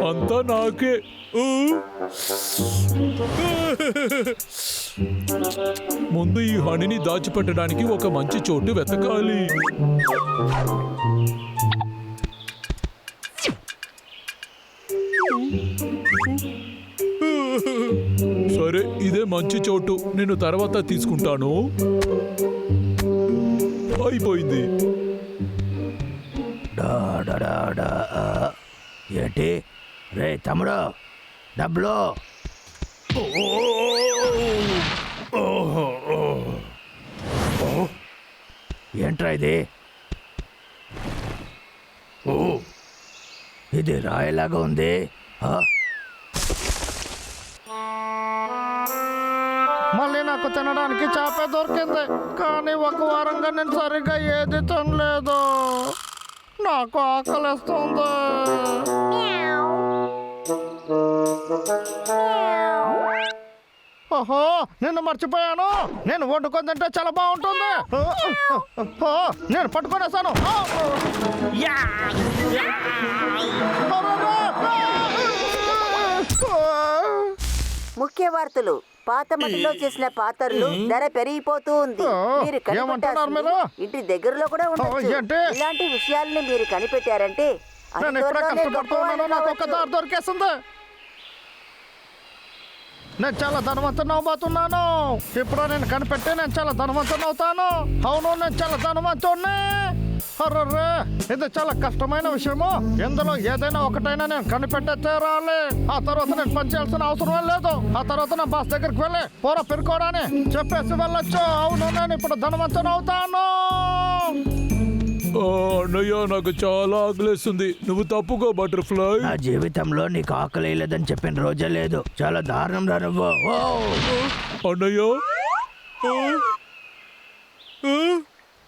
అంతా నాకే. ముందు ఈ హనీని దాచిపెట్టడానికి ఒక మంచి చోటు వెతకాలి. సరే, ఇదే మంచి చోటు. నేను తర్వాత తీసుకుంటాను. అయిపోయింది. ఏంటి రే తమ్ముడు, డబ్బులు? ఏంట్రా ఇది? ఇది రాయిలాగా ఉంది. మళ్ళీ నాకు తినడానికి చేపే దొరికింది, కానీ ఒక వారంగా నేను సరిగ్గా ఏది తినలేదు. నాకు ఆకలిస్తుంది. ఓహో, నిన్ను మర్చిపోయాను. నేను వండుకొని తింటే చాలా బాగుంటుంది. నేను పట్టుకొనేసాను. ముఖ్య వార్తలు. పాత మట్టిలో చేసిన పాత్రలు ధర పెరిగిపోతూ ఉంది. మీరు కనిపెట్టారు, ఇంటి దగ్గరలో కూడా ఉండొచ్చు. ఇలాంటి విషయాల్ని మీరు కనిపెట్టారంటే దొరికేస్తుంది. నేను చాలా ధనవంతుని అవబోతున్నాను. ఇప్పుడు నేను కనిపెట్టి నేను చాలా ధనవంతుని అవుతాను. అవును, నేను చాలా ధనవంతుణ్ణి. అర్రే, ఇది చాలా కష్టమైన విషయము. ఇందులో ఏదైనా ఒకటైనా నేను కనిపెట్టే తీరాలి. ఆ తర్వాత నేను పనిచేయాల్సిన అవసరం లేదు. ఆ తర్వాత నా బాస్ దగ్గరికి వెళ్ళి పూర పెరుకోవడాని చెప్పేసి వెళ్ళొచ్చు. అవును, నేను ఇప్పుడు ధనవంతుని అవుతాను. అన్నయ్య, నాకు చాలా ఆకలిస్తుంది. నువ్వు తప్పుకో బటర్ఫ్లై. నా జీవితంలో నీకు ఆకలి లేదని చెప్పిన రోజే లేదు. చాలా దారుణం రా నువ్వు. అన్నయ్య,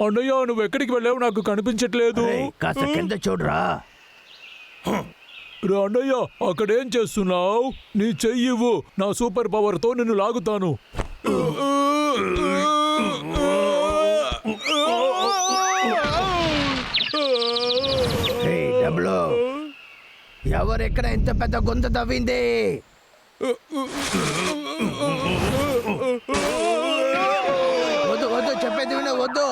అన్నయ్య, నువ్వు ఎక్కడికి వెళ్ళావు? నాకు కనిపించట్లేదు. కాస్త కింద చూడరా. అన్నయ్య, అక్కడేం చేస్తున్నావు? నీ చెయ్యివ్వు. నా సూపర్ పవర్ తో నిన్ను లాగుతాను. డబ్బులు ఎవరెక్కడ ఇంత పెద్ద గొంతు తవ్వింది? వద్దు వద్దు, చెప్పేది విన, వద్దు.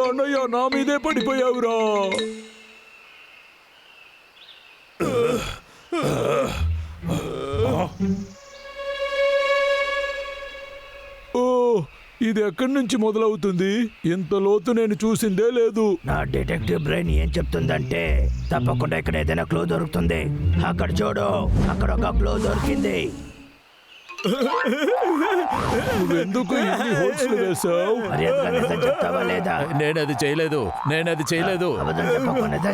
అన్నయ్య, నా మీదే పడిపోయావురా. ఇది ఎక్కడి నుంచి మొదలవుతుంది? ఇంత లోతు నేను చూసిందే లేదు. నా డిటెక్టివ్ బ్రెయిన్ ఏం చెప్తుందంటే తప్పకుండా ఇక్కడ ఏదైనా క్లూ దొరుకుతుంది. అక్కడ చూడు, అక్కడ ఒక క్లూ దొరికింది. నువ్వెందుకు ఇన్ని హోల్స్ వేసావు? చెప్తావా లేదా? నేనది చేయలేదు.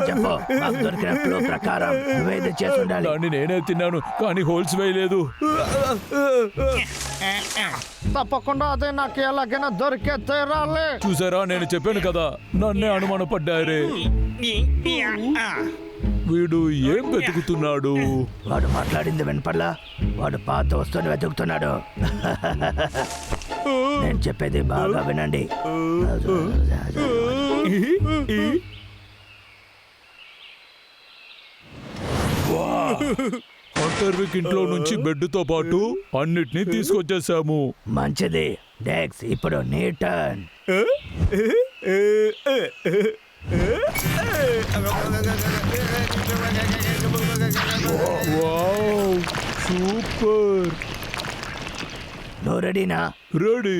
చెప్పు. మాకు దొరికిన క్లూ ప్రకారం నువ్వేది చేసి ఉండాలి. దాన్ని నేనే తిన్నాను, కానీ హోల్స్ వేయలేదు. తప్పకుండా అదే నాకు ఎలాగైనా దొరికే తీరాలి. చూసారా, నేను చెప్పాను కదా, నన్నే అనుమానపడ్డారే. వీడు ఏం వెతుకుతున్నాడు? వాడు మాట్లాడింది వినపడలా? వాడు పాత వస్తువుని వెతుకుతున్నాడు. నేను చెప్పేది బాగా వినండి. హంటర్విక్ ఇంట్లో నుంచి బెడ్ తో పాటు అన్నిటినీ తీసుకొచ్చేసాము. మంచిది డెక్స్, ఇప్పుడు నీ టర్న్. Wow, super. నువ్వు రెడీనా? రెడీ.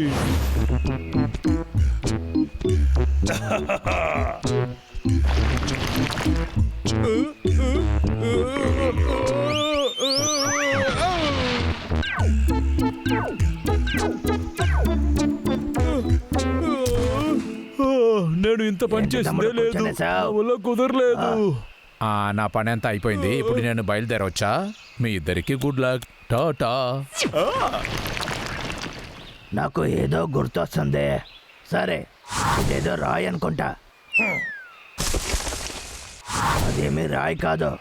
నేను ఇంత పని చేసిందే లేదు, వల్ల కుదరలేదు. నా పని అంతా అయిపోయింది. ఇప్పుడు నేను బయలుదేరవచ్చా? మీ ఇద్దరికి గుడ్ లక్. టాటా. నాకు ఏదో గుర్తొస్తుంది. సరే, ఇదేదో రాయి అనుకుంటా. అదేమీ రాయి కాదు.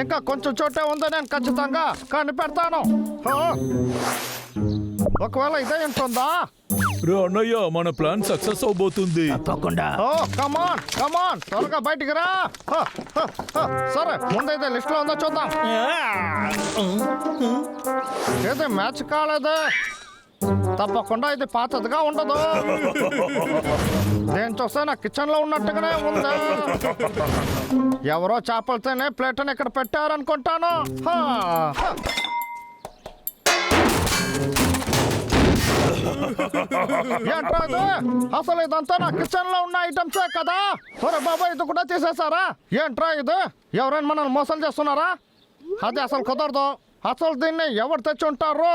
ఇంకా కొంచెం చోటే ఉందో నేను ఖచ్చితంగా కనిపెడతాను. ఒకవేళ ఇదే ఉంటుందా? రే అన్నయ్య మన ప్లాన్ సక్సెస్ అవబోతుంది. తప్పకుండా. ఓ కమాన్ కమాన్, త్వరగా బయటికి రా. సరే, ముందైతే లిస్ట్ లో ఉందో చూద్దాం. ఏది మ్యాచ్ కాలేదే. తప్పకుండా ఇది పాతదిగా ఉండదు. నేను చూస్తే నా కిచెన్ లో ఉన్నట్టుగానే ఉంది. ఎవరో చేపలు తినే ప్లేట్ అని ఇక్కడ పెట్టారనుకుంటాను. ఏంట్రా ఇది? అసలు ఇదంతా నా కిచెన్ లో ఉన్న ఐటమ్సే కదా. సరే బాబా, ఇది కూడా తీసేసారా? ఏంట్రా ఇది? ఎవరైనా మనల్ని మోసం చేస్తున్నారా? అది అసలు కుదరదు. అసలు దీన్ని ఎవరు తెచ్చి ఉంటారు?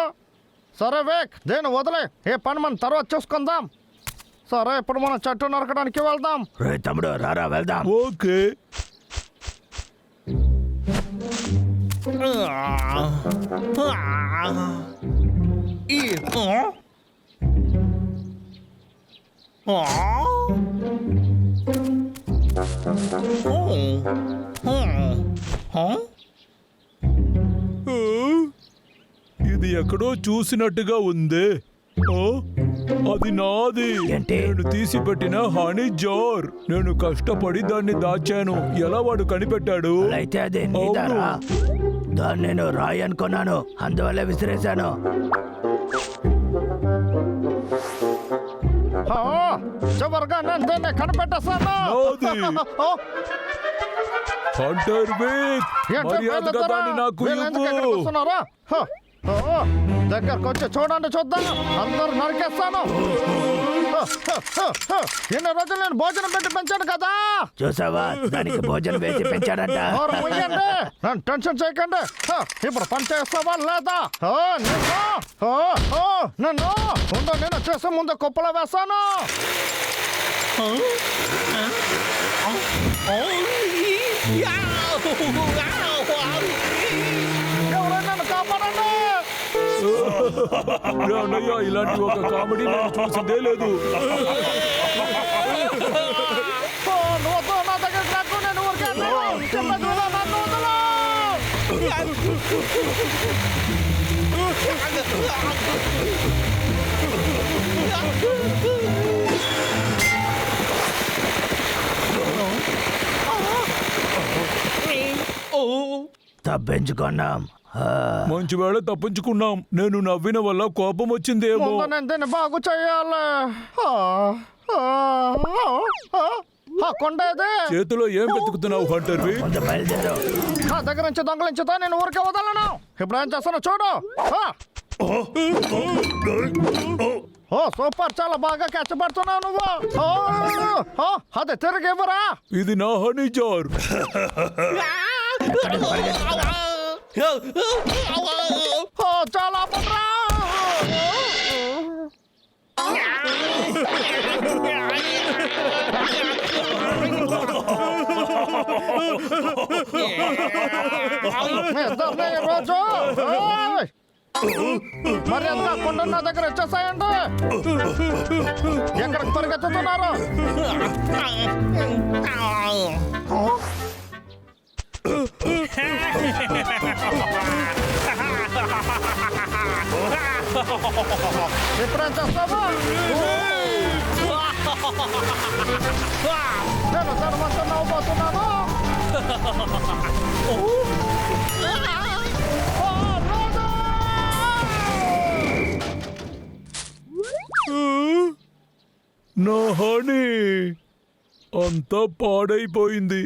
సరే వేక్, దీన్ని వదిలే. ఏ పని మనం తర్వాత చూసుకుందాం. సరే, ఇప్పుడు మనం చెట్టు నరకడానికి వెళ్దాం. రే తమ్ముడు, రారా వెళ్దాం. ఓకే. ఇది ఎక్కడో చూసినట్టుగా ఉంది. అది నాది. ఏంటి? నేను తీసి పెట్టిన హనీ జార్. నేను కష్టపడి దాన్ని దాచాను. ఎలా వాడు కనిపెట్టాడు? అయితే అది నీదారా? దాన్ని నేను రాయి అనుకున్నాను, అందువల్ల విసిరేశాను. చివరిగా నేను దీన్ని కనిపెట్టేస్తాను. హంటర్ వీక్, మర్యాదగా దాన్ని నాకు ఇవ్వు. దగ్గరకు వచ్చి చూడండి, చూద్దాం. అందరూ నరికేస్తాను. ఎన్ని రోజులు నేను భోజనం పెట్టి పెంచాను కదా. చూసావా, దానికి భోజనం వేసి పెంచాడంట. నన్ను టెన్షన్ చేయకండి. ఇప్పుడు పని చేస్తావా లేదా? నన్ను ఉందో, నేను చేసే ముందు కుప్పలో వేస్తాను. ఎవరైనా నన్ను కాపాడండి. అన్నయ్య, ఇలాంటి ఒక కామెడీ నేను చూసిందే లేదు. నువ్వు నా దగ్గర రాకు, నేను ఊరికే నన్ను వదలు. తప్పించుకున్నాం. మంచి వేళ తప్పించుకున్నాం. నేను నవ్విన వల్ల కోపం వచ్చిందేమో. నేను దీన్ని బాగు చేయాలి. కొండ ఇది. చేతిలో ఏం వెతుకుతున్నావు హంటర్వి? బయలుదేరు. నా దగ్గర నుంచి దొంగలించుతా, నేను ఊరికే వదలను. ఇప్పుడు ఏం చేస్తాను చూడు. సూపర్, చాలా బాగా కష్టపడుతున్నావు నువ్వు. అదే తిరిగి ఇవ్వరా. ఇది నా హనీ జార్. చాలా పడరా. రోజు మర్యాదగా కొండ నా దగ్గర వచ్చేసాయండి. ఎక్కడికి పరిగెత్తుతున్నారు? ఇప్పుడేం చేస్తావా? నేను ధర్మంతో నవ్వుపోతున్నాను. నా హనీ అంతా పాడైపోయింది.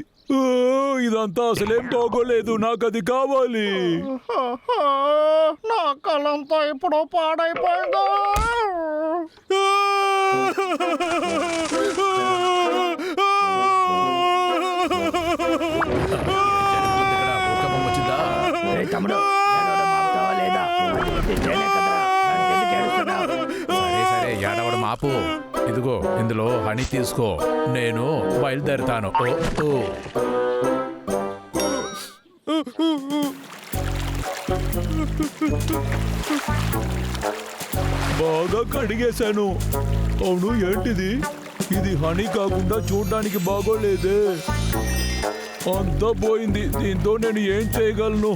ఇదంతా అసలేం బాగోలేదు. నాకు అది కావాలి. నా కళ్ళంతా ఇప్పుడు పాడైపోయింది. తమ్ముడు, లేదా? సరే సరే, ఏడవడం ఆపు. ఇదిగో, ఇందులో హనీ తీసుకో. నేను బయలుదేరుతాను. బాగా కడిగేశాను. అవును, ఏంటిది? ఇది హనీ కాకుండా చూడ్డానికి బాగోలేదే. అంతా పోయింది. దీంతో నేను ఏం చేయగలను?